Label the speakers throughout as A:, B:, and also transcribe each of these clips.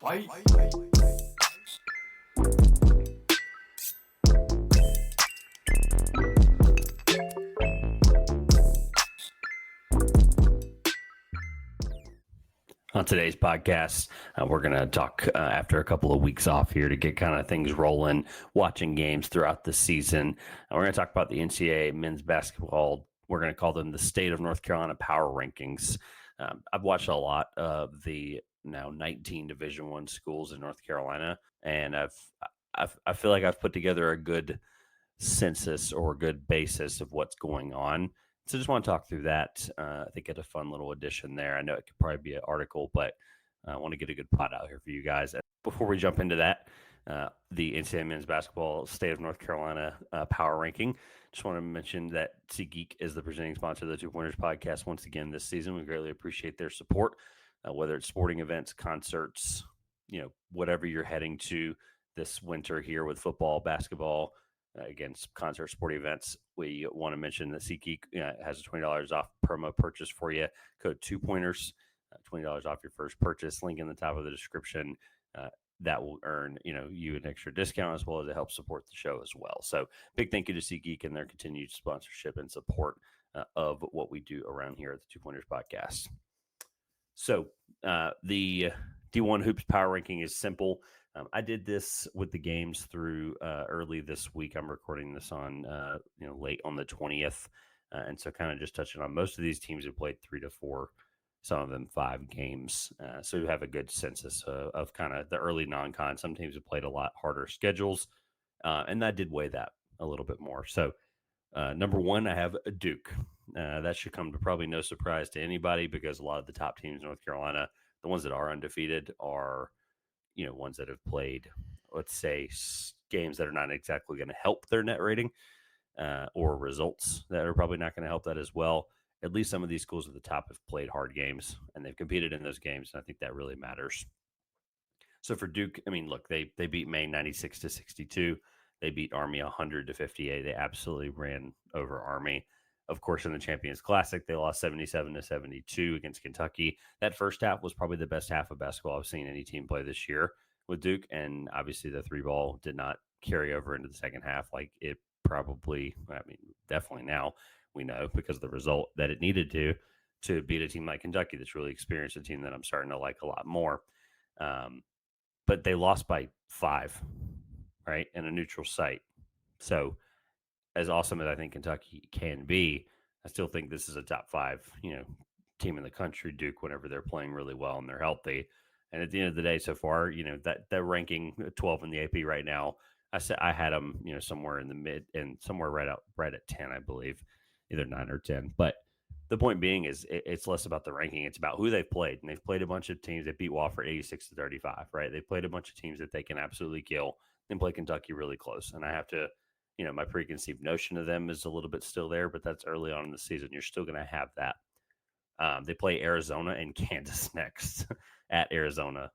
A: On today's podcast, we're going to talk after a couple of weeks off here to get kind of things rolling, watching games throughout the season. We're going to talk about the NCAA men's basketball. We're going to call them the State of North Carolina Power Rankings. I've watched a lot of the now 19 Division I schools in North Carolina, and I feel like I've put together a good census or a good basis of what's going on. So just want to talk through that. I think it's a fun little addition there. I know it could probably be an article, but I want to get a good pod out here for you guys. Before we jump into that, the NCAA men's basketball State of North Carolina power ranking, just want to mention that SeatGeek is the presenting sponsor of the Two Pointers podcast once again this season. We greatly appreciate their support, whether it's sporting events, concerts, whatever you're heading to this winter here with football, basketball, again, concert, sporting events. We want to mention that SeatGeek has a $20 off promo purchase for you. Code 2Pointers, $20 off your first purchase. Link in the top of the description. That will earn you an extra discount as well as it helps support the show as well. So big thank you to SeatGeek and their continued sponsorship and support of what we do around here at the Two Pointers podcast. So the D1 Hoops power ranking is simple. I did this with the games through early this week. I'm recording this on late on the 20th, and so kind of just touching on most of these teams have played 3 to 4, some of them 5 games. So you have a good census of kind of the early non-con. Some teams have played a lot harder schedules, and that did weigh that a little bit more. So number 1, I have Duke. That should come to probably no surprise to anybody because a lot of the top teams in North Carolina, the ones that are undefeated, are ones that have played, let's say, games that are not exactly going to help their net rating or results that are probably not going to help that as well. At least some of these schools at the top have played hard games and they've competed in those games. And I think that really matters. So for Duke, I mean, look, they beat Maine 96-62. They beat Army 100-58. They absolutely ran over Army. Of course, in the Champions Classic, they lost 77-72 against Kentucky. That first half was probably the best half of basketball I've seen any team play this year with Duke. And obviously the 3-ball did not carry over into the second half like it probably, definitely now we know because of the result that it needed to beat a team like Kentucky that's really experienced, a team that I'm starting to like a lot more. But they lost by 5, right, in a neutral site. So as awesome as I think Kentucky can be, I still think this is a top 5, team in the country, Duke, whenever they're playing really well and they're healthy. And at the end of the day, so far, that ranking 12 in the AP right now, I had them, somewhere in the mid and somewhere right at 10, I believe, either 9 or 10. But the point being is it's less about the ranking. It's about who they've played. And they've played a bunch of teams that beat Wofford 86-35, right? They've played a bunch of teams that they can absolutely kill and play Kentucky really close. And I have to, my preconceived notion of them is a little bit still there, but that's early on in the season. You're still going to have that. They play Arizona and Kansas next at Arizona.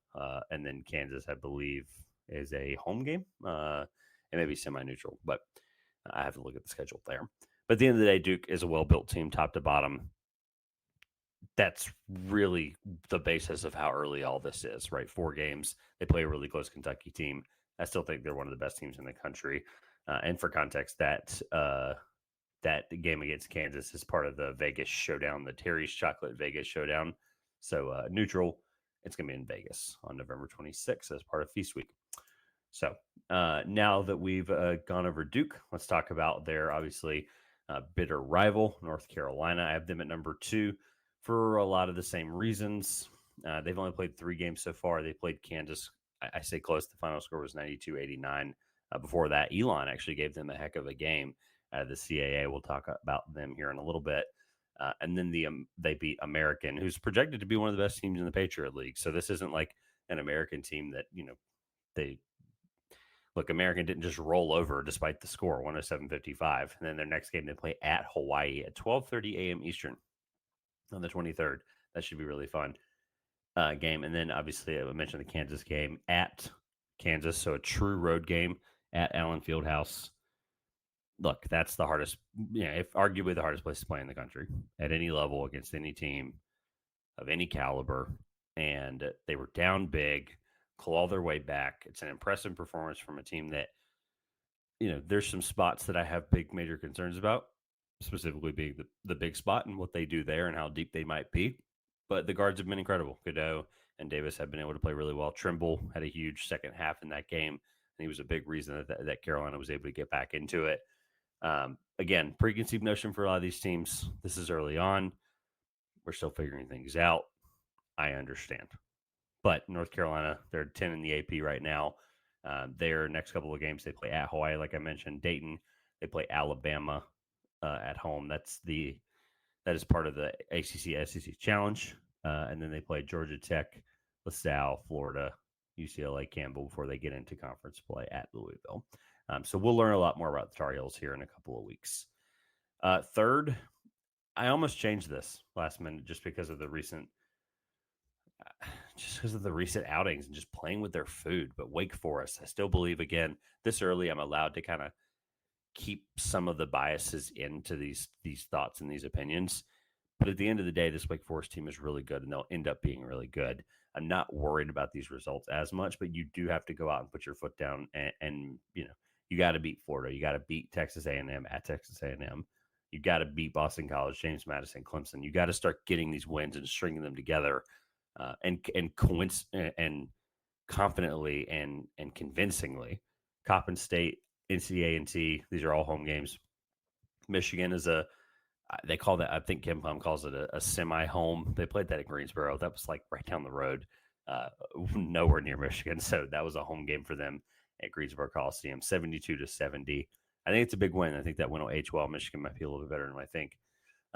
A: And then Kansas, I believe, is a home game. It may be semi-neutral, but I have to look at the schedule there. But at the end of the day, Duke is a well-built team, top to bottom. That's really the basis of how early all this is, right? 4 games. They play a really close Kentucky team. I still think they're one of the best teams in the country. And for context, that game against Kansas is part of the Vegas showdown, the Terry's Chocolate Vegas showdown. So neutral, it's going to be in Vegas on November 26th as part of Feast Week. So now that we've gone over Duke, let's talk about their obviously bitter rival, North Carolina. I have them at number 2 for a lot of the same reasons. They've only played 3 games so far. They played Kansas. I say close. The final score was 92-89. Before that, Elon actually gave them a heck of a game. The CAA, we'll talk about them here in a little bit. And then they beat American, who's projected to be one of the best teams in the Patriot League. So this isn't like an American team that, American didn't just roll over despite the score, 107-55. And then their next game, they play at Hawaii at 12:30 a.m. Eastern on the 23rd. That should be really fun game. And then obviously I mentioned the Kansas game at Kansas. So a true road game at Allen Fieldhouse. Look, that's the hardest, if arguably the hardest place to play in the country at any level against any team of any caliber. And they were down big claw their way back. It's an impressive performance from a team that, there's some spots that I have big major concerns about, specifically being the big spot and what they do there and how deep they might be. But the guards have been incredible. Godot and Davis have been able to play really well. Trimble had a huge second half in that game, and he was a big reason that Carolina was able to get back into it. Again, preconceived notion for a lot of these teams. This is early on. We're still figuring things out. I understand. But North Carolina, they're 10 in the AP right now. Their next couple of games, they play at Hawaii, like I mentioned, Dayton. They play Alabama at home. That is part of the ACC SEC Challenge. And then they play Georgia Tech, LaSalle, Florida, UCLA, Campbell before they get into conference play at Louisville. So we'll learn a lot more about the Tar Heels here in a couple of weeks. Third, I almost changed this last minute just because of the recent outings and just playing with their food. But Wake Forest, I still believe, again, this early, I'm allowed to kind of keep some of the biases into these thoughts and these opinions. But at the end of the day, this Wake Forest team is really good, and they'll end up being really good. I'm not worried about these results as much, but you do have to go out and put your foot down, and you got to beat Florida. You got to beat Texas A&M at Texas A&M. You got to beat Boston College, James Madison, Clemson. You got to start getting these wins and stringing them together, and confidently and convincingly. Coppin State, NCAA, these are all home games. Michigan is they call that, I think Ken Plum calls it a semi-home. They played that at Greensboro. That was like right down the road, nowhere near Michigan. So that was a home game for them at Greensboro Coliseum, 72-70. I think it's a big win. I think that win will age well. Michigan might be a little bit better than I think.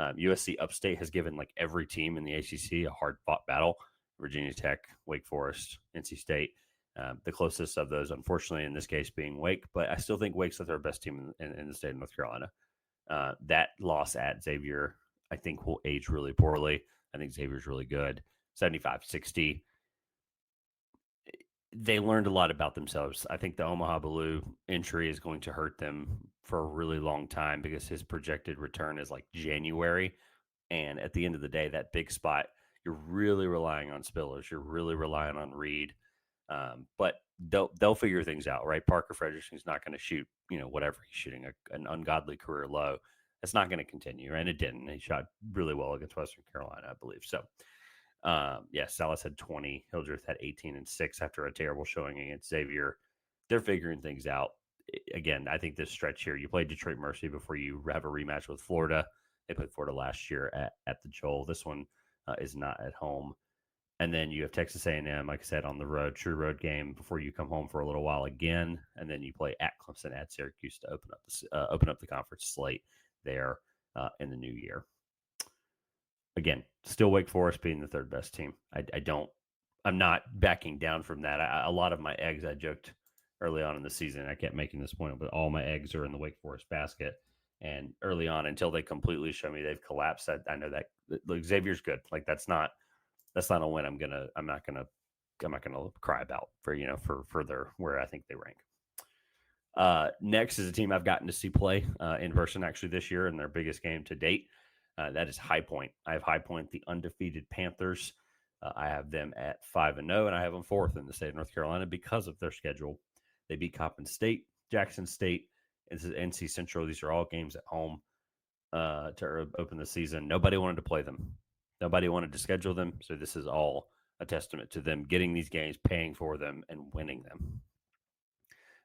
A: USC Upstate has given like every team in the ACC a hard-fought battle. Virginia Tech, Wake Forest, NC State. The closest of those, unfortunately, in this case being Wake, but I still think Wake's their best team in the state of North Carolina. That loss at Xavier, I think, will age really poorly. I think Xavier's really good. 75-60. They learned a lot about themselves. I think the Omaha Blue entry is going to hurt them for a really long time because his projected return is like January. And at the end of the day, that big spot, you're really relying on Spillers. You're really relying on Reed. But they'll figure things out, right? Parker Frederickson's not going to shoot, whatever he's shooting, an ungodly career low. It's not going to continue, and it didn't. He shot really well against Western Carolina, I believe. So, Salas had 20, Hildreth had 18 and 6 after a terrible showing against Xavier. They're figuring things out. Again, I think this stretch here, you played Detroit Mercy before you have a rematch with Florida. They played Florida last year at the Joel. This one is not at home. And then you have Texas A&M, like I said, on the road, true road game before you come home for a little while again. And then you play at Clemson, at Syracuse to open up the conference slate there in the new year. Again, still Wake Forest being the third best team. I'm not backing down from that. A lot of my eggs, I joked early on in the season, I kept making this point, but all my eggs are in the Wake Forest basket. And early on, until they completely show me they've collapsed, I know that like, Xavier's good. Like that's not a win I'm not gonna cry about for their where I think they rank. Next is a team I've gotten to see play in person actually this year in their biggest game to date. That is High Point. I have High Point, the undefeated Panthers. I have them at 5-0, and I have them fourth in the state of North Carolina because of their schedule. They beat Coppin State, Jackson State, and NC Central. These are all games at home to open the season. Nobody wanted to play them. Nobody wanted to schedule them. So this is all a testament to them getting these games, paying for them, and winning them.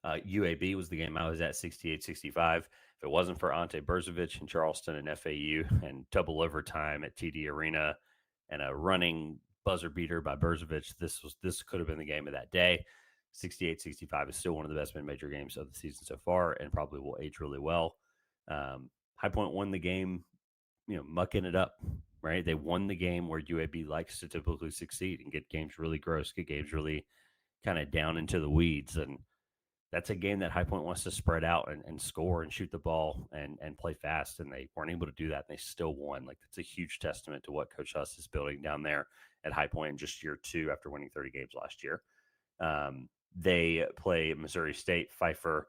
A: UAB was the game I was at, 68-65. If it wasn't for Ante Berzovic in Charleston and FAU and double overtime at TD Arena and a running buzzer beater by Berzovic, this could have been the game of that day. 68-65 is still one of the best mid-major games of the season so far and probably will age really well. High Point won the game, mucking it up, right? They won the game where UAB likes to typically succeed and get games really gross, get games really kind of down into the weeds. And that's a game that High Point wants to spread out and score and shoot the ball and play fast. And they weren't able to do that. And they still won. Like, that's a huge testament to what Coach Huss is building down there at High Point in just year two after winning 30 games last year. They play Missouri State, Pfeiffer,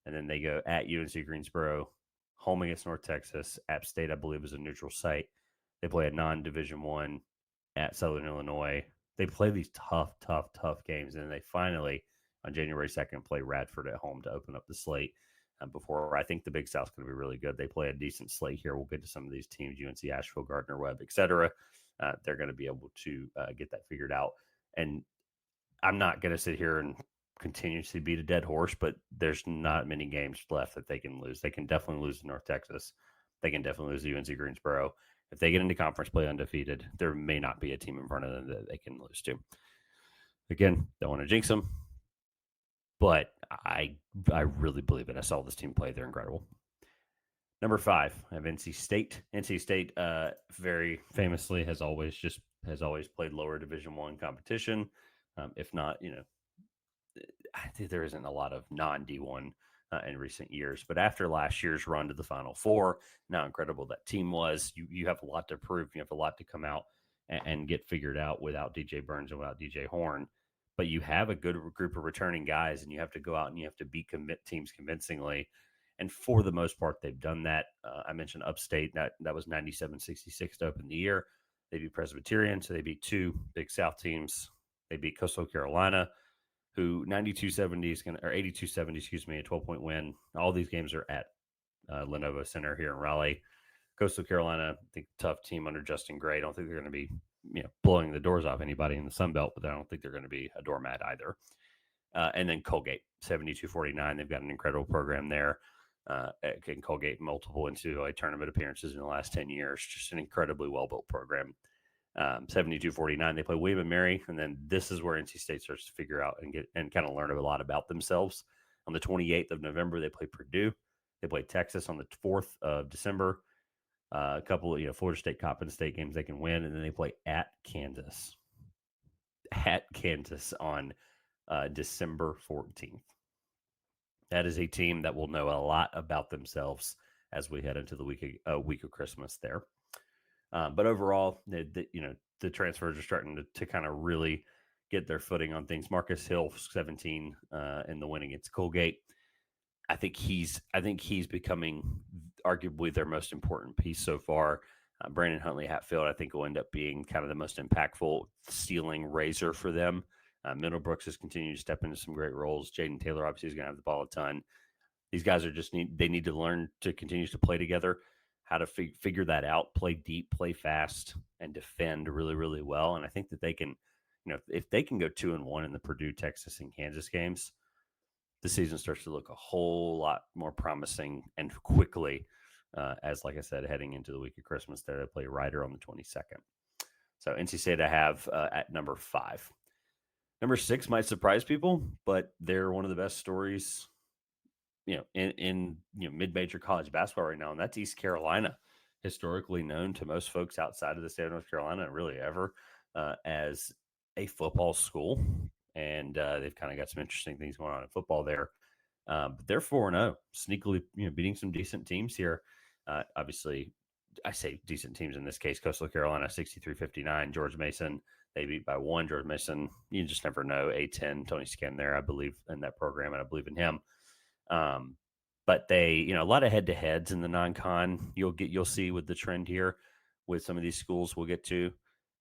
A: and then they go at UNC Greensboro, home against North Texas. App State, I believe, is a neutral site. They play a non-Division I at Southern Illinois, They play these tough games, and then they finally on January 2nd play Radford at home to open up the slate. Before I think the Big South's going to be really good. They play a decent slate here. We'll get to some of these teams: UNC, Asheville, Gardner Webb, etc. They're going to be able to get that figured out. And I'm not going to sit here and continuously beat a dead horse, but there's not many games left that they can lose. They can definitely lose to North Texas. They can definitely lose to UNC Greensboro. If they get into conference play undefeated, there may not be a team in front of them that they can lose to. Again, don't want to jinx them, but I really believe it. I saw this team play. They're incredible. Number 5, I have NC State. NC State, very famously, has always played lower Division I competition. If not, I think there isn't a lot of non D1 in recent years. But after last year's run to the Final Four, how incredible that team was. You have a lot to prove. You have a lot to come out and get figured out without DJ Burns and without DJ Horn. But you have a good group of returning guys, and you have to go out and you have to beat teams convincingly. And for the most part, they've done that. I mentioned Upstate. That was 97-66 to open the year. They beat Presbyterian, so they beat 2 Big South teams. They beat Coastal Carolina, who 92-70 is going to, or 82-70, excuse me, a 12-point win. All these games are at Lenovo Center here in Raleigh. Coastal Carolina, I think tough team under Justin Gray. I don't think they're going to be, blowing the doors off anybody in the Sun Belt, but I don't think they're going to be a doormat either. And then Colgate, 72-49. They've got an incredible program there. At Colgate, multiple NCAA tournament appearances in the last 10 years. Just an incredibly well-built program. 72-49. They play William and Mary, and then this is where NC State starts to figure out and kind of learn a lot about themselves. On the 28th of November, they play Purdue. They play Texas on the 4th of December. A couple of Florida State, Coppin State games they can win, and then they play at Kansas. At Kansas on December 14th. That is a team that will know a lot about themselves as we head into the week of Christmas there. But overall, the transfers are starting to kind of really get their footing on things. Marcus Hill, 17 in the win against Colgate. I think he's becoming arguably their most important piece so far. Brandon Huntley Hatfield, I think, will end up being kind of the most impactful ceiling raiser for them. Middlebrooks has continued to step into some great roles. Jaden Taylor obviously is going to have the ball a ton. These guys they need to learn to continue to play together, how to figure that out, play deep, play fast, and defend really, really well. And I think that they can, if they can go 2-1 in the Purdue, Texas, and Kansas games, the season starts to look a whole lot more promising and quickly as, like I said, heading into the week of Christmas. There they play Ryder on the 22nd. So NC State I have at number 5. Number 6 might surprise people, but they're one of the best stories, in mid-major college basketball right now, and that's East Carolina, historically known to most folks outside of the state of North Carolina, and really ever, as a football school. And they've kind of got some interesting things going on in football there. But they're 4-0, sneakily, beating some decent teams here. Obviously, I say decent teams in this case. Coastal Carolina, 63-59. George Mason, they beat by 1. George Mason, you just never know. A10, Tony Scan there, I believe in that program, and I believe in him. But they, a lot of head-to-heads in the non-con. You'll see with the trend here with some of these schools we'll get to.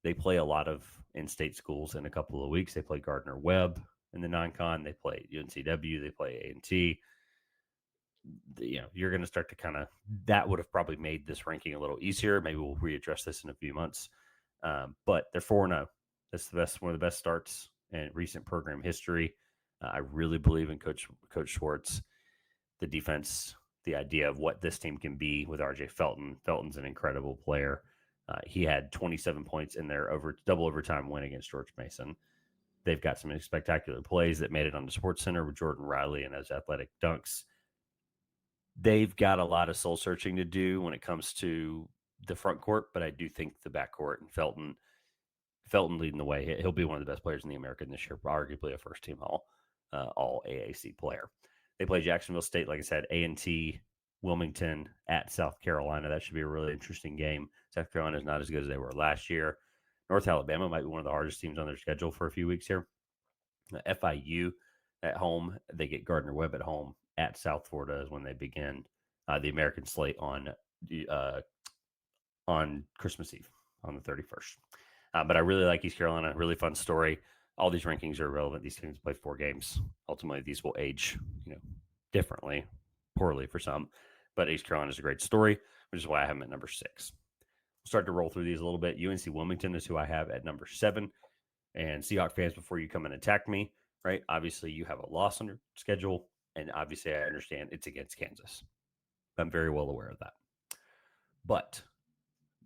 A: They play a lot of in-state schools in a couple of weeks. They play Gardner Webb in the non-con. They play UNCW. They play A&T. You're going to start to that would have probably made this ranking a little easier. Maybe we'll readdress this in a few months. But they're 4-0. That's one of the best starts in recent program history. I really believe in Coach Schwartz, the defense, the idea of what this team can be with RJ Felton. Felton's an incredible player. He had 27 points in their double overtime win against George Mason. They've got some spectacular plays that made it on the Sports Center with Jordan Riley and his athletic dunks. They've got a lot of soul searching to do when it comes to the front court, but I do think the back court and Felton leading the way. He'll be one of the best players in the American this year, arguably a first-team all AAC player. They play Jacksonville State, like I said, A&T, Wilmington at South Carolina. That should be a really interesting game. South Carolina is not as good as they were last year. North Alabama might be one of the hardest teams on their schedule for a few weeks here. FIU at home. They get Gardner Webb at home. At South Florida is when they begin the American slate on Christmas Eve on the 31st. But I really like East Carolina. Really fun story. All these rankings are irrelevant. These teams play 4 games. Ultimately, these will age, differently, poorly for some. But East Carolina is a great story, which is why I have them at number 6. We'll start to roll through these a little bit. UNC Wilmington is who I have at number 7. And Seahawk fans, before you come and attack me, right? Obviously, you have a loss on your schedule, and obviously, I understand it's against Kansas. I'm very well aware of that. But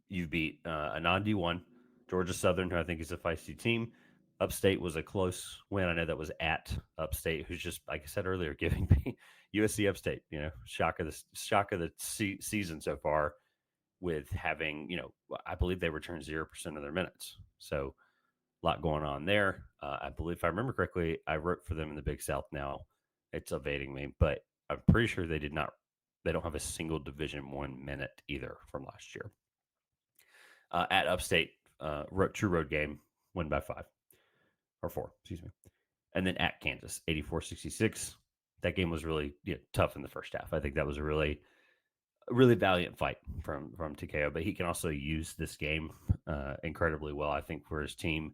A: you beat a non-D1, Georgia Southern, who I think is a feisty team. Upstate was a close win. I know that was at Upstate, who's just, like I said earlier, giving me USC Upstate, shock of the season so far, with having, I believe they returned 0% of their minutes. So a lot going on there. I believe, if I remember correctly, I wrote for them in the Big South now. It's evading me, but I'm pretty sure they don't have a single Division I minute either from last year. At Upstate, true road game, win by 5 or 4, excuse me. And then at Kansas, 84-66. That game was really tough in the first half. I think that was a really valiant fight from TKO, but he can also use this game incredibly well, I think, for his team.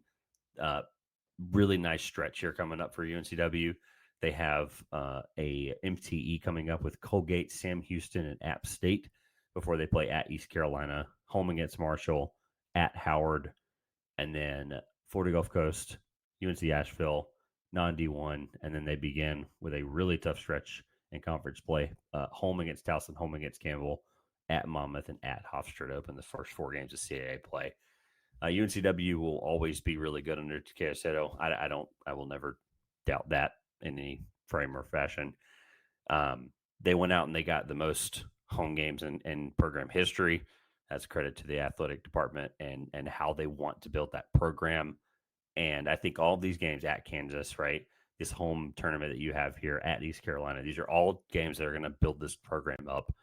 A: Really nice stretch here coming up for UNCW. They have a MTE coming up with Colgate, Sam Houston, and App State before they play at East Carolina, home against Marshall, at Howard, and then Florida Gulf Coast, UNC Asheville, non-D1, and then they begin with a really tough stretch in conference play, home against Towson, home against Campbell, at Monmouth, and at Hofstra to open the first 4 games of CAA play. UNCW will always be really good under TKO Seto. I will never doubt that in any frame or fashion. They went out and they got the most home games in program history. That's credit to the athletic department and how they want to build that program. And I think all of these games at Kansas, right, this home tournament that you have here at East Carolina, these are all games that are going to build this program up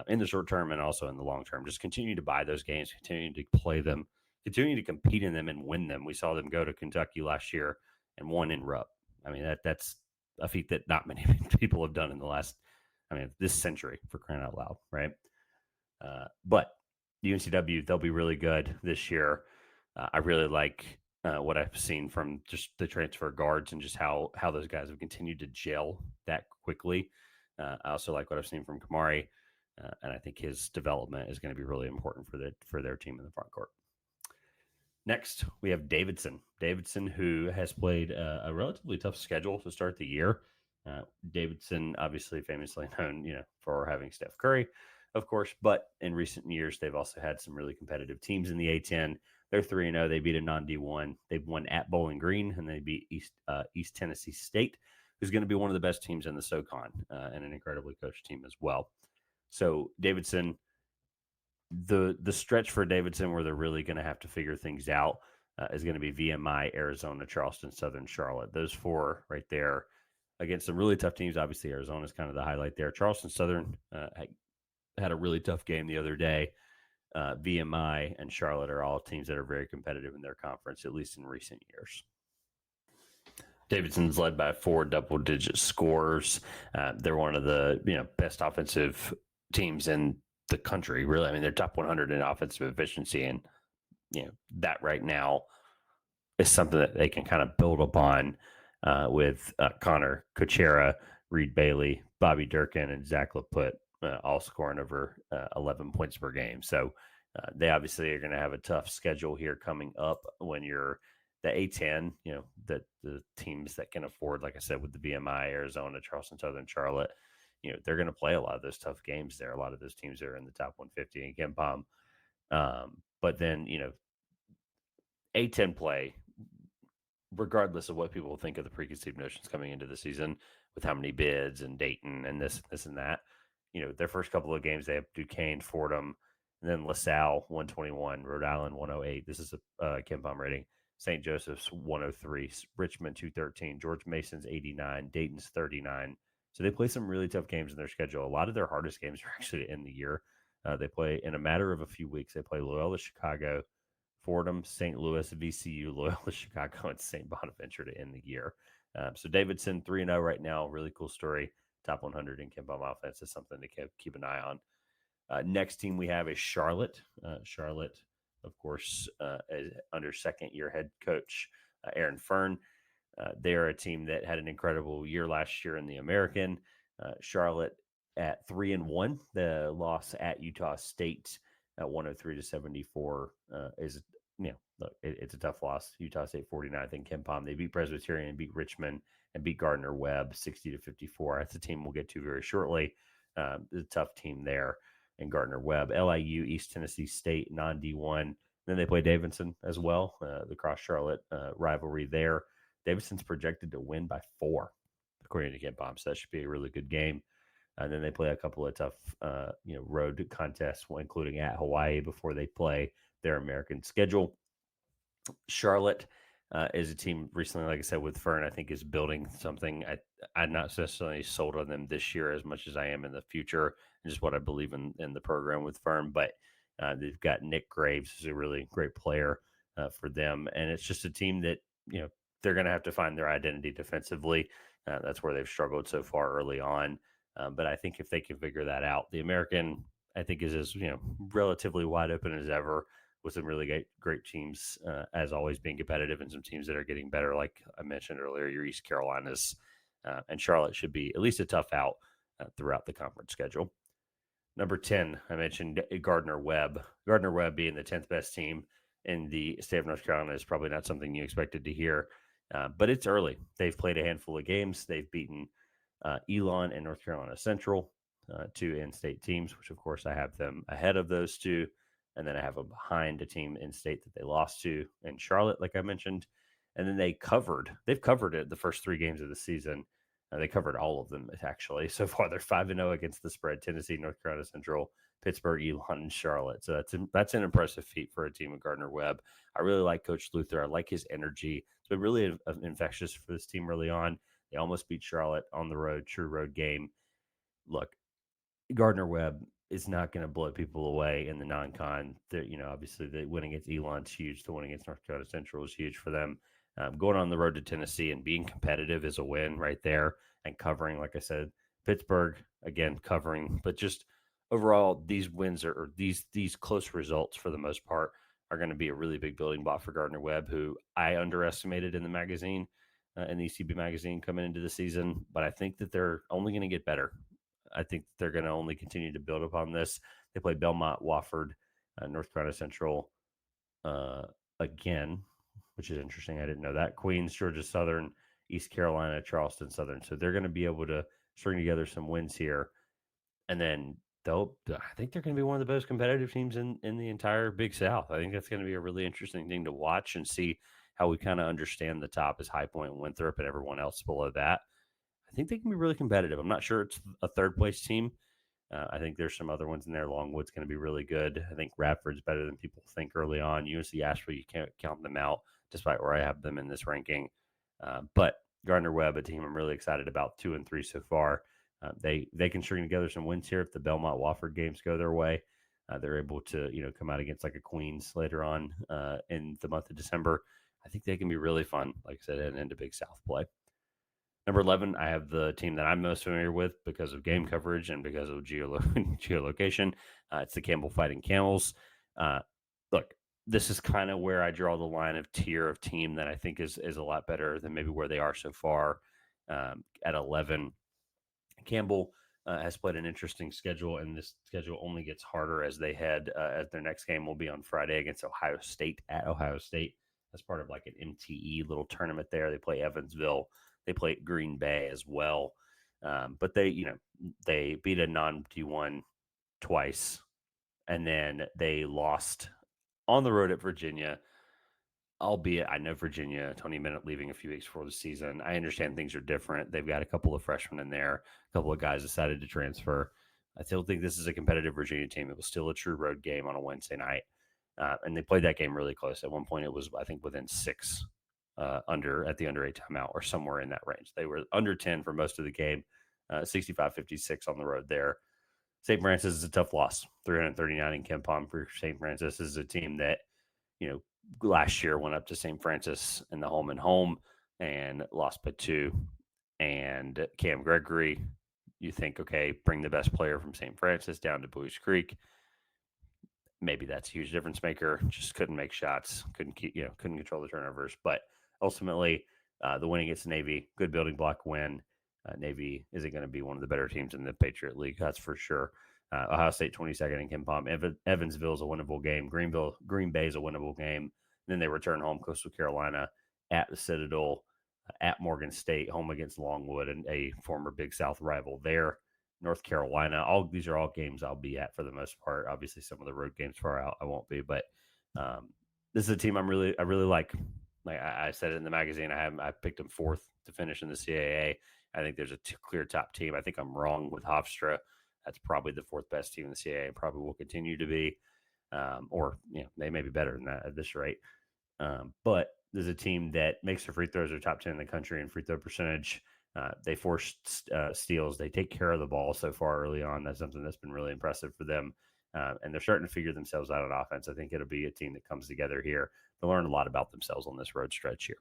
A: in the short term and also in the long term. Just continue to buy those games, continue to play them, continue to compete in them and win them. We saw them go to Kentucky last year and won in Rupp. I mean, that's a feat that not many people have done in this century, for crying out loud, right? But the UNCW, they'll be really good this year. I really like what I've seen from just the transfer guards and just how those guys have continued to gel that quickly. I also like what I've seen from Kamari, and I think his development is going to be really important for their team in the front court. Next, we have Davidson. Davidson, who has played a relatively tough schedule to start the year. Davidson, obviously famously known, for having Steph Curry, of course, but in recent years, they've also had some really competitive teams in the A10. They're 3-0. They beat a non-D1. They've won at Bowling Green, and they beat East Tennessee State, who's going to be one of the best teams in the SoCon and an incredibly coached team as well. So Davidson, the stretch for Davidson where they're really going to have to figure things out is going to be VMI, Arizona, Charleston, Southern, Charlotte. Those 4 right there against some really tough teams. Obviously, Arizona is kind of the highlight there. Charleston Southern had a really tough game the other day. VMI and Charlotte are all teams that are very competitive in their conference, at least in recent years. Davidson's led by 4 double-digit scorers. They're one of the best offensive teams in the country, really. I mean, they're top 100 in offensive efficiency, and that right now is something that they can kind of build upon with Connor Kuchera, Reed Bailey, Bobby Durkin, and Zach LaPut all scoring over 11 points per game. So they obviously are going to have a tough schedule here coming up when you're the A10, the teams that can afford, like I said, with the VMI, Arizona, Charleston Southern, Charlotte, they're going to play a lot of those tough games there. A lot of those teams are in the top 150 in Ken Palm. But then, A10 play, regardless of what people think of the preconceived notions coming into the season with how many bids and Dayton and this and that, their first couple of games, they have Duquesne, Fordham, and then LaSalle 121, Rhode Island 108. This is a Ken Palm rating. St. Joseph's 103, Richmond 213, George Mason's 89, Dayton's 39. So they play some really tough games in their schedule. A lot of their hardest games are actually to end the year. They play in a matter of a few weeks. They play Loyola Chicago, Fordham, St. Louis, VCU, Loyola Chicago, and St. Bonaventure to end the year. So Davidson 3-0 right now. Really cool story. Top 100 in Ken Palm offense is something to keep an eye on. Next team we have is Charlotte. Charlotte of course, under second-year head coach Aaron Fern. They are a team that had an incredible year last year in the American. Charlotte at 3-1. The loss at Utah State at 103-74 is look, it's a tough loss. Utah State 49th in KenPom. They beat Presbyterian, beat Richmond, and beat Gardner Webb 60-54. That's a team we'll get to very shortly. A tough team there in Gardner Webb. LIU, East Tennessee State, non-D1. Then they play Davidson as well, the Cross Charlotte rivalry there. Davidson's projected to win by 4, according to KenPom. So that should be a really good game. And then they play a couple of tough, road contests, including at Hawaii before they play their American schedule. Charlotte is a team recently, like I said, with Fern, I think is building something. I'm not necessarily sold on them this year as much as I am in the future, and just what I believe in the program with Fern. But they've got Nick Graves, who's a really great player for them. And it's just a team that, they're going to have to find their identity defensively. That's where they've struggled so far early on. But I think if they can figure that out, the American, I think, is as relatively wide open as ever, with some really great teams, as always, being competitive, and some teams that are getting better, like I mentioned earlier, your East Carolinas, and Charlotte should be at least a tough out throughout the conference schedule. Number 10, I mentioned Gardner Webb. Gardner Webb being the 10th best team in the state of North Carolina is probably not something you expected to hear, but it's early. They've played a handful of games. They've beaten Elon and North Carolina Central, 2 in-state teams, which, of course, I have them ahead of those 2. And then I have them behind a team in state that they lost to in Charlotte, like I mentioned. And then they've covered it the first 3 games of the season. They covered all of them, actually. So far, they're 5-0 against the spread: Tennessee, North Carolina Central, Pittsburgh, Elon, and Charlotte. So that's an impressive feat for a team of Gardner Webb. I really like Coach Luther. I like his energy. It's been really infectious for this team early on. They almost beat Charlotte on the road, true road game. Look, Gardner Webb is not going to blow people away in the non-con. Obviously, the win against Elon's huge. The win against North Carolina Central is huge for them. Going on the road to Tennessee and being competitive is a win right there, and covering, like I said, Pittsburgh, again, covering. But just overall, these wins or these close results, for the most part, are going to be a really big building block for Gardner Webb, who I underestimated in the magazine, in the ECB magazine coming into the season. But I think that they're only going to get better. I think they're going to only continue to build upon this. They play Belmont, Wofford, North Carolina Central again, which is interesting. I didn't know that. Queens, Georgia Southern, East Carolina, Charleston Southern. So they're going to be able to string together some wins here. And then I think they're going to be one of the most competitive teams in the entire Big South. I think that's going to be a really interesting thing to watch and see how we kind of understand the top as High Point, Winthrop, and everyone else below that. I think they can be really competitive. I'm not sure it's a third-place team. I think there's some other ones in there. Longwood's going to be really good. I think Radford's better than people think early on. UNC Asheville, you can't count them out, despite where I have them in this ranking. But Gardner Webb, a team I'm really excited about, 2-3 so far. They can string together some wins here if the Belmont-Wofford games go their way. They're able to come out against like a Queens later on in the month of December. I think they can be really fun, like I said, and into Big South play. Number 11, I have the team that I'm most familiar with because of game coverage and because of geolocation. It's the Campbell Fighting Camels. Look, this is kind of where I draw the line of tier of team that I think is a lot better than maybe where they are so far. At 11, Campbell has played an interesting schedule, and this schedule only gets harder as they head. As their next game will be on Friday against Ohio State at Ohio State. As part of like an MTE little tournament there. They play Evansville. They play Green Bay as well. But they beat a non-D1 twice, and then they lost on the road at Virginia, albeit I know Virginia, Tony Bennett leaving a few weeks before the season. I understand things are different. They've got a couple of freshmen in there. A couple of guys decided to transfer. I still think this is a competitive Virginia team. It was still a true road game on a Wednesday night. And they played that game really close. At one point, it was, I think, within 6 at the under 8 timeout or somewhere in that range. They were under 10 for most of the game, 65-56 on the road there. St. Francis is a tough loss, 339 in KenPom for St. Francis. This is a team that, last year went up to St. Francis in the home and home and lost by 2. And Cam Gregory, you think, okay, bring the best player from St. Francis down to Buies Creek. maybe that's a huge difference maker. Just couldn't make shots, couldn't control the turnovers. But ultimately, the win against Navy, good building block win. Navy isn't going to be one of the better teams in the Patriot League, that's for sure. Ohio State 22nd in KenPom. Evansville is a winnable game. Green Bay is a winnable game. Then they return home, Coastal Carolina at the Citadel, at Morgan State, home against Longwood, and a former Big South rival there. North Carolina. These are all games I'll be at for the most part. Obviously, some of the road games far out I won't be, but this is a team I really like. Like I said it in the magazine, I picked them fourth to finish in the CAA. I think there's a clear top team. I think I'm wrong with Hofstra. That's probably the fourth best team in the CAA, and probably will continue to be. Or they may be better than that at this rate. But there's a team that makes their free throws are top 10 in the country in free throw percentage. They force steals. They take care of the ball so far early on. That's something that's been really impressive for them. And they're starting to figure themselves out on offense. I think it'll be a team that comes together here. They'll learn a lot about themselves on this road stretch here.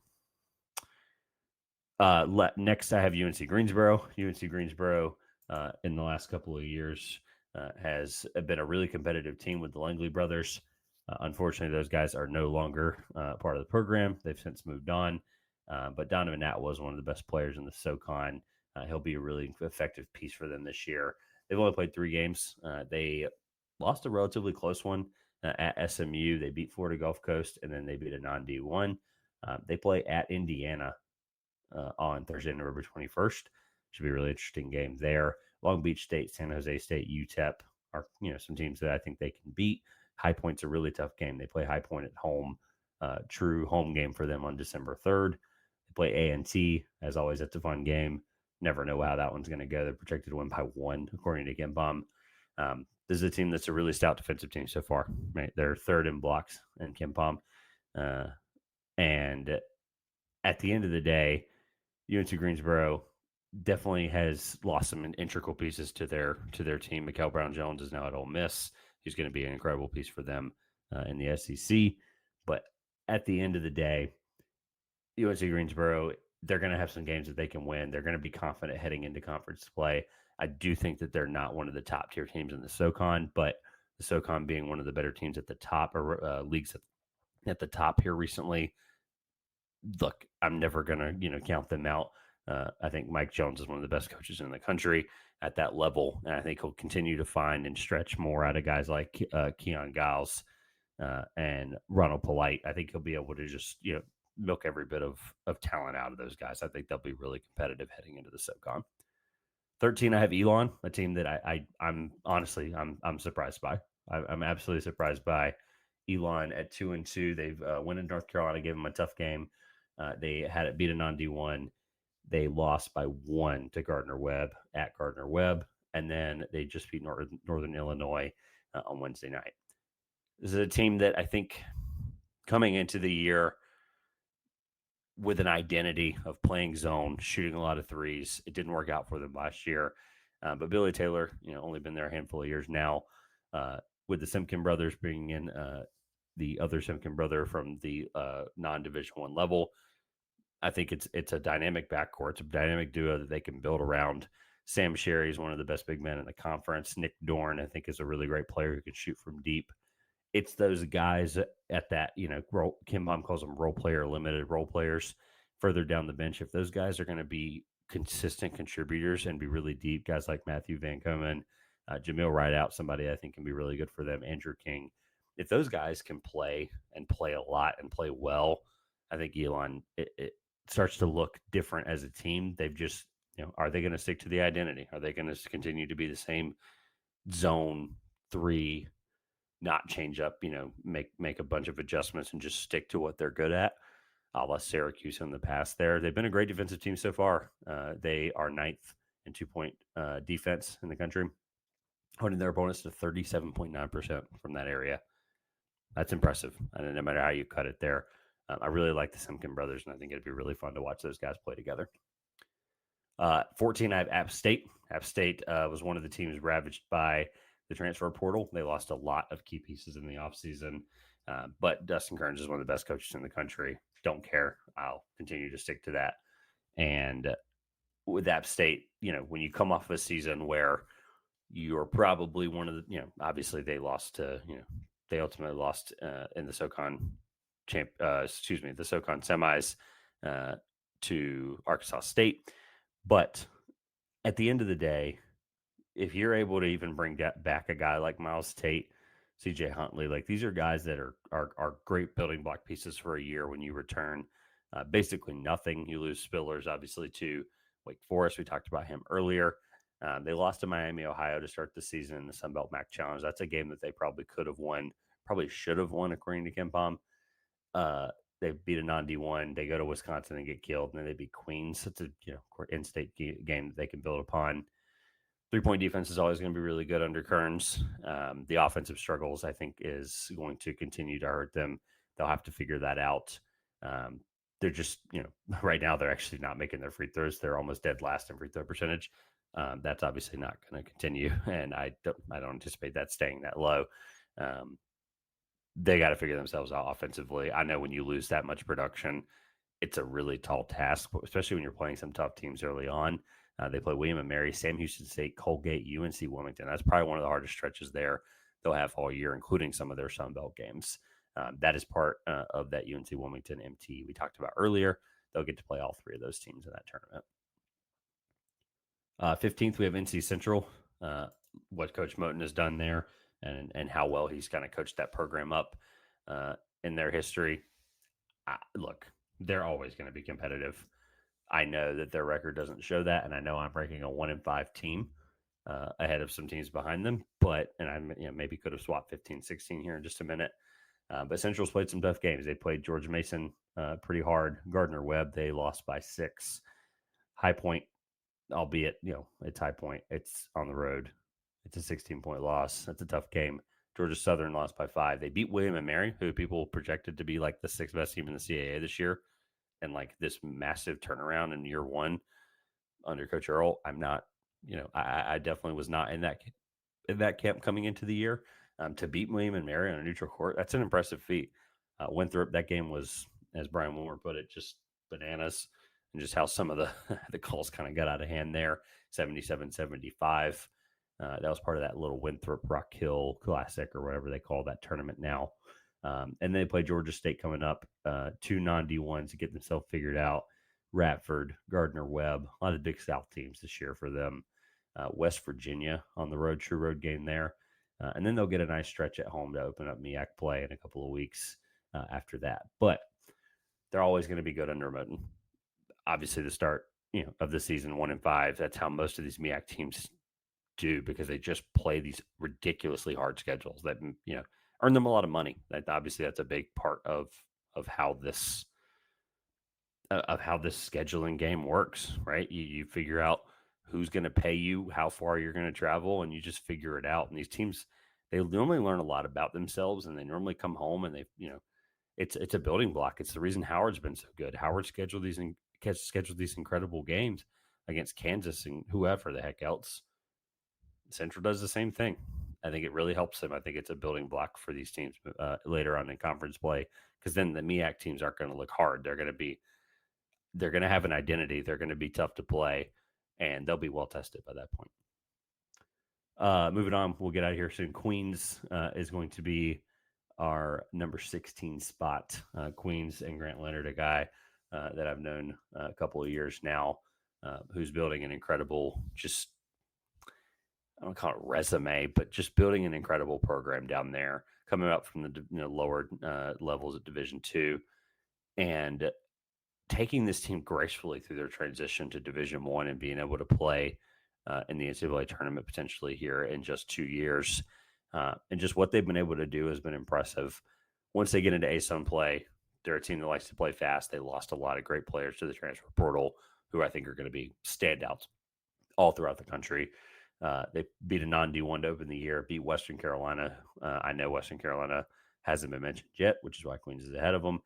A: Next, I have UNC Greensboro. UNC Greensboro in the last couple of years has been a really competitive team with the Langley brothers. Unfortunately, those guys are no longer part of the program. They've since moved on. But Donovan Atwell was one of the best players in the SoCon. He'll be a really effective piece for them this year. They've only played 3 games. They lost a relatively close one at SMU. They beat Florida Gulf Coast, and then they beat a non-D1. They play at Indiana on Thursday, November 21st. Should be a really interesting game there. Long Beach State, San Jose State, UTEP are some teams that I think they can beat. High Point's a really tough game. They play High Point at home. True home game for them on December 3rd. They play A&T. As always, it's a fun game. Never know how that one's going to go. They're projected to win by 1, according to KenPom. This is a team that's a really stout defensive team so far. Right? They're third in blocks in KenPom. And at the end of the day, UNC Greensboro definitely has lost some integral pieces to their team. Mikael Brown-Jones is now at Ole Miss. He's going to be an incredible piece for them in the SEC. But at the end of the day, UNC Greensboro, they're going to have some games that they can win. They're going to be confident heading into conference play. I do think that they're not one of the top tier teams in the SoCon, but the SoCon being one of the better teams at the top, or leagues at the top here recently. Look, I'm never going to count them out. I think Mike Jones is one of the best coaches in the country at that level, and I think he'll continue to find and stretch more out of guys like Keon Giles and Ronald Polite. I think he'll be able to just milk every bit of talent out of those guys. I think they'll be really competitive heading into the SoCon. 13, I have Elon, a team that I'm honestly surprised by. I'm absolutely surprised by Elon at 2-2. They've went in North Carolina, gave them a tough game. They had it beat a non-D1. They lost by 1 to Gardner-Webb at Gardner-Webb, and then they just beat Northern Illinois on Wednesday night. This is a team that I think coming into the year with an identity of playing zone, shooting a lot of threes. It didn't work out for them last year. But Billy Taylor, only been there a handful of years now. With the Simpkin brothers bringing in the other Simpkin brother from the non-Division I level, I think it's a dynamic backcourt. It's a dynamic duo that they can build around. Sam Sherry is one of the best big men in the conference. Nick Dorn, I think, is a really great player who can shoot from deep. It's those guys at that, KenPom calls them role player, limited role players further down the bench. If those guys are going to be consistent contributors and be really deep, guys like Matthew Van Komen, Jamil Rideout, somebody I think can be really good for them, Andrew King. If those guys can play and play a lot and play well, I think Elon, it starts to look different as a team. They've just, are they going to stick to the identity? Are they going to continue to be the same zone 3, not change up, make a bunch of adjustments and just stick to what they're good at? A la Syracuse in the past there. They've been a great defensive team so far. They are 9th in 2-point defense in the country, holding their opponents to 37.9% from that area. That's impressive. And no matter how you cut it there, I really like the Simpkin brothers, and I think it'd be really fun to watch those guys play together. 14, I have App State. App State was one of the teams ravaged by the transfer portal. They lost a lot of key pieces in the offseason, but Dustin Kearns is one of the best coaches in the country. Don't care. I'll continue to stick to that. And with App State, when you come off a season where you're probably one of the, obviously they lost to, they ultimately lost in the SoCon the SoCon semis to Arkansas State. But at the end of the day, if you're able to even bring back a guy like Miles Tate, CJ Huntley, like these are guys that are great building block pieces for a year when you return basically nothing. You lose Spillers, obviously, to Wake Forest. We talked about him earlier. They lost to Miami, Ohio to start the season in the Sun Belt MAC Challenge. That's a game that they probably could have won, probably should have won, according to KenPom. They beat a non-D1. They go to Wisconsin and get killed, and then they beat Queens. It's a in-state game that they can build upon. 3-point defense is always going to be really good under Kearns. The offensive struggles, I think, is going to continue to hurt them. They'll have to figure that out. They're just, right now they're actually not making their free throws. They're almost dead last in free throw percentage. That's obviously not going to continue, and I don't anticipate that staying that low. They got to figure themselves out offensively. I know when you lose that much production, it's a really tall task, especially when you're playing some tough teams early on. They play William and Mary, Sam Houston State, Colgate, UNC Wilmington. That's probably one of the hardest stretches there they'll have all year, including some of their Sun Belt games. That is part of that UNC Wilmington MT we talked about earlier. They'll get to play all three of those teams in that tournament. 15th, we have NC Central. What Coach Moten has done there and how well he's kind of coached that program up in their history. Look, they're always going to be competitive. I know that their record doesn't show that, and I know I'm ranking a 1-5 team ahead of some teams behind them. But I maybe could have swapped 15-16 here in just a minute. But Central's played some tough games. They played George Mason pretty hard. Gardner Webb, they lost by 6. High Point, albeit it's High Point. It's on the road. It's a 16-point loss. That's a tough game. Georgia Southern lost by 5. They beat William and Mary, who people projected to be like the 6th best team in the CAA this year. And like this massive turnaround in year one under Coach Earl, I'm not, I definitely was not in that camp coming into the year. To beat William and Mary on a neutral court, that's an impressive feat. Winthrop, that game was, as Brian Wilmer put it, just bananas, and just how some of the calls kind of got out of hand there. 77-75. That was part of that little Winthrop Rock Hill Classic or whatever they call that tournament now. And they play Georgia State coming up, 2 non-D1s to get themselves figured out. Radford, Gardner Webb, a lot of Big South teams this year for them. West Virginia on the road, true road game there. And then they'll get a nice stretch at home to open up MEAC play in a couple of weeks after that. But they're always going to be good under Moten. Obviously, the start of the season, 1-5, that's how most of these MEAC teams do, because they just play these ridiculously hard schedules that earn them a lot of money. Obviously, that's a big part of how this scheduling game works, right? You figure out who's going to pay you, how far you're going to travel, and you just figure it out. And these teams, they normally learn a lot about themselves, and they normally come home and it's a building block. It's the reason Howard's been so good. Howard scheduled these incredible games against Kansas and whoever the heck else. Central does the same thing. I think it really helps them. I think it's a building block for these teams later on in conference play, because then the MEAC teams aren't going to look hard. They're going to have an identity. They're going to be tough to play, and they'll be well tested by that point. Moving on, we'll get out of here soon. Queens is going to be our number 16 spot. Queens and Grant Leonard, a guy that I've known a couple of years now, who's building an incredible, I don't call it resume, but just building an incredible program down there, coming up from the lower levels of Division II, and taking this team gracefully through their transition to Division I and being able to play in the NCAA tournament potentially here in just 2 years. And just what they've been able to do has been impressive. Once they get into ASUN play, they're a team that likes to play fast. They lost a lot of great players to the transfer portal who I think are going to be standouts all throughout the country. They beat a non-D1 to open the year, beat Western Carolina. I know Western Carolina hasn't been mentioned yet, which is why Queens is ahead of them.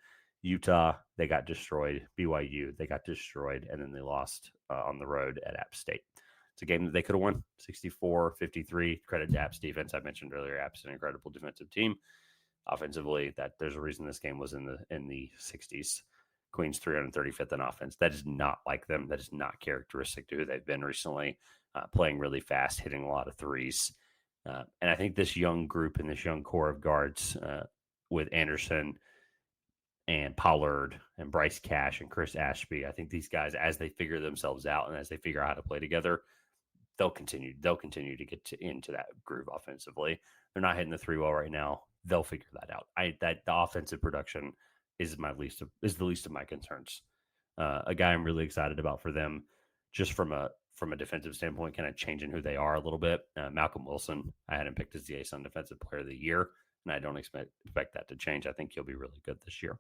A: Utah, they got destroyed. BYU, they got destroyed, and then they lost on the road at App State. It's a game that they could have won, 64-53. Credit to App's defense. I mentioned earlier, App's an incredible defensive team. Offensively, there's a reason this game was in the 60s. Queens 335th in offense. That is not like them. That is not characteristic to who they've been recently. Playing really fast, hitting a lot of threes. And I think this young group and this young core of guards with Anderson and Pollard and Bryce Cash and Chris Ashby, I think these guys, as they figure themselves out and as they figure out how to play together, they'll continue to get into that groove offensively. They're not hitting the three well right now. They'll figure that out. That the offensive production is the least of my concerns. A guy I'm really excited about for them, just from a defensive standpoint, kind of changing who they are a little bit. Malcolm Wilson, I had him picked as the ASUN Defensive Player of the Year, and I don't expect that to change. I think he'll be really good this year,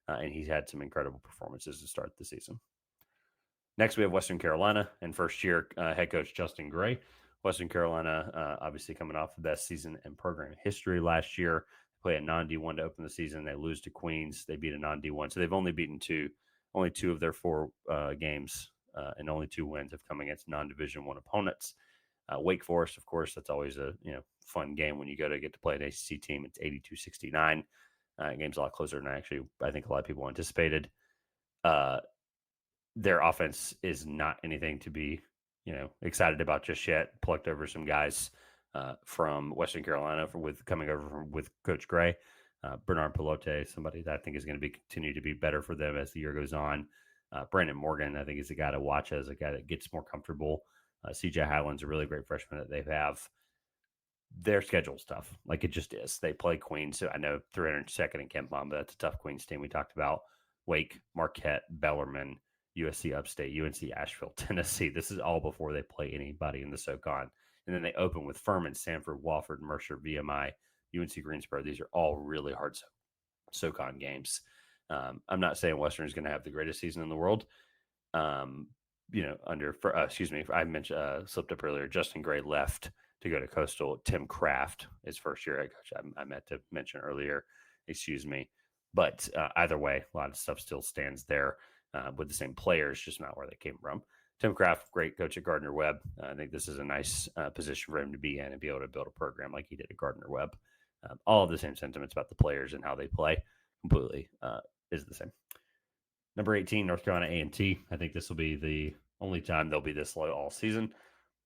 A: and he's had some incredible performances to start the season. Next, we have Western Carolina and first-year head coach Justin Gray. Western Carolina, obviously coming off the best season in program history last year. They play a non-D1 to open the season. They lose to Queens. They beat a non-D1. So they've only beaten only two of their four games, and only 2 wins have come against non-Division I opponents. Wake Forest, of course, that's always a fun game when you get to play an ACC team. It's 82-69. Game's a lot closer than I think a lot of people anticipated. Their offense is not anything to be, excited about just yet. Plucked over some guys from Western Carolina coming over with Coach Gray. Bernard Pilote, somebody that I think is going to continue to be better for them as the year goes on. Brandon Morgan, I think, is a guy to watch as a guy that gets more comfortable. CJ Highland's a really great freshman that they have. Their schedule's tough. Like, it just is. They play Queens. So I know 302nd and Kempom, but that's a tough Queens team. We talked about Wake, Marquette, Bellarmine, USC Upstate, UNC Asheville, Tennessee. This is all before they play anybody in the SoCon. And then they open with Furman, Sanford, Wofford, Mercer, VMI, UNC Greensboro. These are all really hard SoCon games. I'm not saying Western is going to have the greatest season in the world. I mentioned, slipped up earlier, Justin Gray left to go to Coastal. Tim Kraft, his first year head coach, I meant to mention earlier, But either way, a lot of stuff still stands there. With the same players, just not where they came from. Tim Kraft, great coach at Gardner-Webb. I think this is a nice position for him to be in and be able to build a program like he did at Gardner-Webb. All of the same sentiments about the players and how they play completely is the same. Number 18, North Carolina A&T. I think this will be the only time they'll be this low all season.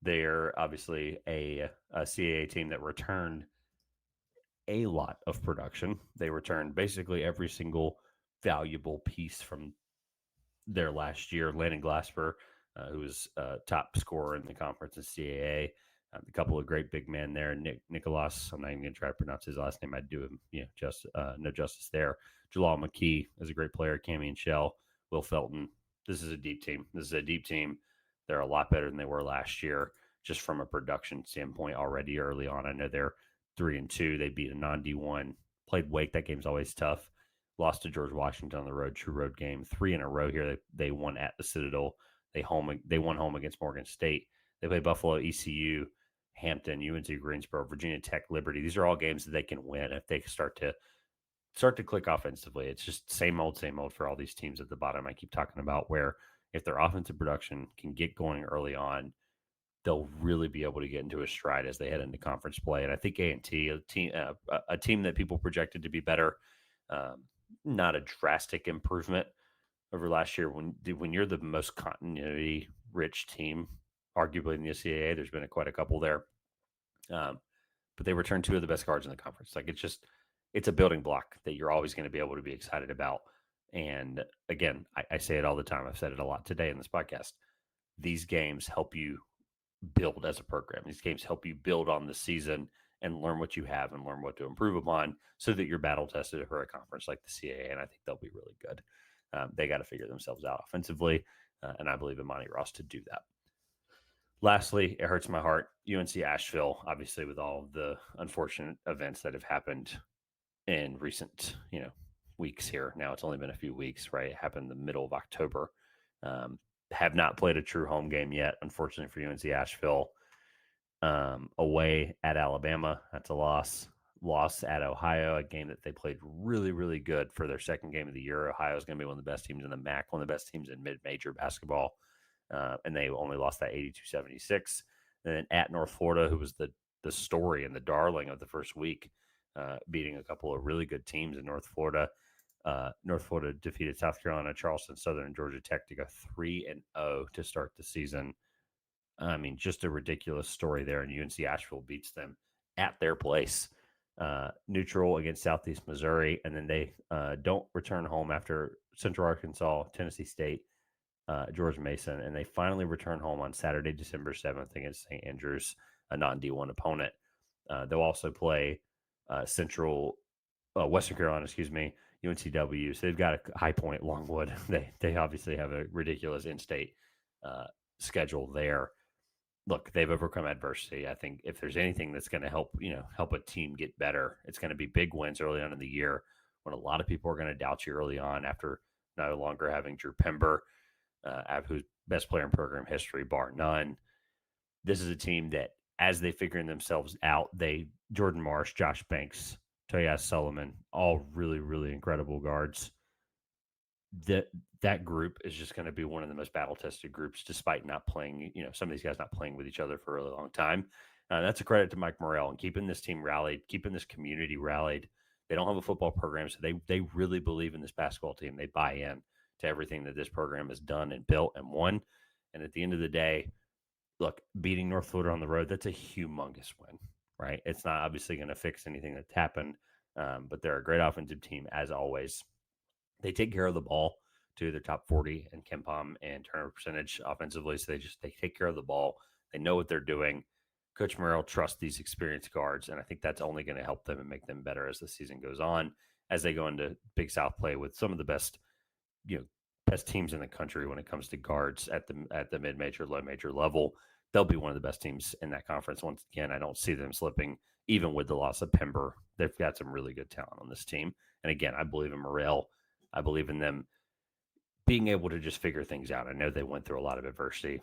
A: They're obviously a CAA team that returned a lot of production. They returned basically every single valuable piece from their last year. Landon Glasper, who was top scorer in the conference in CAA. A couple of great big men there. Nicholas, I'm not even going to try to pronounce his last name. I'd do him no justice there. Jalal McKee is a great player. Cammy and Shell, Will Felton. This is a deep team. They're a lot better than they were last year, just from a production standpoint already early on. I know they're 3-2. They beat a non-D1. Played Wake. That game's always tough. Lost to George Washington on the road, true road game. 3 in a row here. They won at the Citadel. They won home against Morgan State. They play Buffalo, ECU, Hampton, UNC Greensboro, Virginia Tech, Liberty. These are all games that they can win if they start to click offensively. It's just same old for all these teams at the bottom. I keep talking about where if their offensive production can get going early on, they'll really be able to get into a stride as they head into conference play. And I think A&T, a team that people projected to be better. Not a drastic improvement over last year. When you're the most continuity rich team, arguably in the CAA, there's been quite a couple there. But they returned 2 of the best guards in the conference. Like, it's a building block that you're always going to be able to be excited about. And again, I say it all the time. I've said it a lot today in this podcast. These games help you build as a program. These games help you build on the season and learn what you have and learn what to improve upon so that you're battle tested for a conference like the CAA. And I think they'll be really good. They got to figure themselves out offensively. And I believe in Monty Ross to do that. Lastly, it hurts my heart. UNC Asheville, obviously, with all of the unfortunate events that have happened in recent, weeks here. Now it's only been a few weeks, right? It happened in the middle of October. Have not played a true home game yet, unfortunately for UNC Asheville. Away at Alabama, that's a loss. Loss at Ohio, a game that they played really, really good for their second game of the year. Ohio is going to be one of the best teams in the MAC, one of the best teams in mid-major basketball. And they only lost that 82-76. And then at North Florida, who was the story and the darling of the first week, beating a couple of really good teams in North Florida. North Florida defeated South Carolina, Charleston Southern, and Georgia Tech to go 3-0 to start the season. I mean, just a ridiculous story there. And UNC Asheville beats them at their place, neutral against Southeast Missouri, and then they don't return home after Central Arkansas, Tennessee State, George Mason, and they finally return home on Saturday, December 7th against St. Andrews, a non-D1 opponent. They'll also play Western Carolina, UNCW. So they've got a High Point, Longwood. They obviously have a ridiculous in-state schedule there. Look, they've overcome adversity. I think if there's anything that's going to help a team get better, it's going to be big wins early on in the year when a lot of people are going to doubt you early on after no longer having Drew Pember, who's best player in program history, bar none. This is a team that, as they figuring themselves out, Jordan Marsh, Josh Banks, Toyas Sullivan, all really, really incredible guards. That group is just going to be one of the most battle-tested groups, despite not playing, some of these guys not playing with each other for a really long time. That's a credit to Mike Morrell and keeping this team rallied, keeping this community rallied. They don't have a football program, so they really believe in this basketball team. They buy in to everything that this program has done and built and won. And at the end of the day, look, beating North Florida on the road, that's a humongous win, right? It's not obviously going to fix anything that's happened, but they're a great offensive team, as always. They take care of the ball to their top 40 in KenPom and turnover percentage offensively. So they take care of the ball. They know what they're doing. Coach Morrell trusts these experienced guards, and I think that's only going to help them and make them better as the season goes on, as they go into Big South play with some of the best teams in the country when it comes to guards at the mid-major, low-major level. They'll be one of the best teams in that conference. Once again, I don't see them slipping, even with the loss of Pember. They've got some really good talent on this team. And again, I believe in Morrell. I believe in them being able to just figure things out. I know they went through a lot of adversity,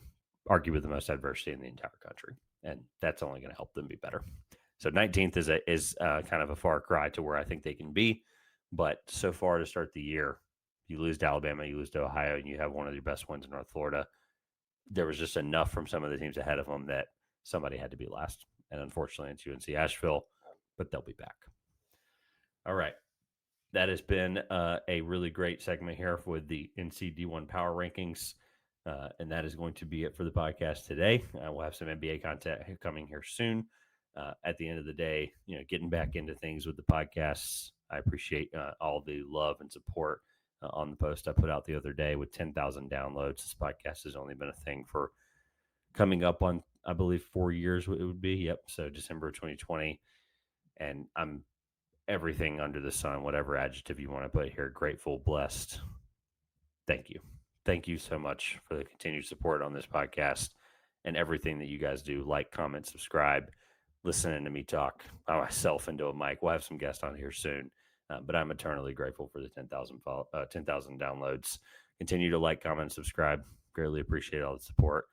A: arguably the most adversity in the entire country, and that's only going to help them be better. So 19th is kind of a far cry to where I think they can be, but so far to start the year, you lose to Alabama, you lose to Ohio, and you have one of your best wins in North Florida. There was just enough from some of the teams ahead of them that somebody had to be last, and unfortunately it's UNC Asheville, but they'll be back. All right. That has been a really great segment here with the NC D1 Power Rankings, and that is going to be it for the podcast today. We'll have some NBA content coming here soon. At the end of the day, getting back into things with the podcasts. I appreciate all the love and support on the post I put out the other day with 10,000 downloads. This podcast has only been a thing for coming up on, I believe, 4 years it would be. Yep. So December of 2020. And I'm everything under the sun, whatever adjective you want to put here, grateful, blessed. Thank you. Thank you so much for the continued support on this podcast and everything that you guys do. Like, comment, subscribe, listening to me talk by myself into a mic. We'll have some guests on here soon, but I'm eternally grateful for the 10,000 downloads. Continue to like, comment, subscribe. Greatly appreciate all the support.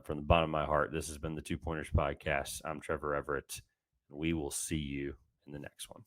A: From the bottom of my heart, this has been the Two Pointers Podcast. I'm Trevor Everett. We will see you in the next one.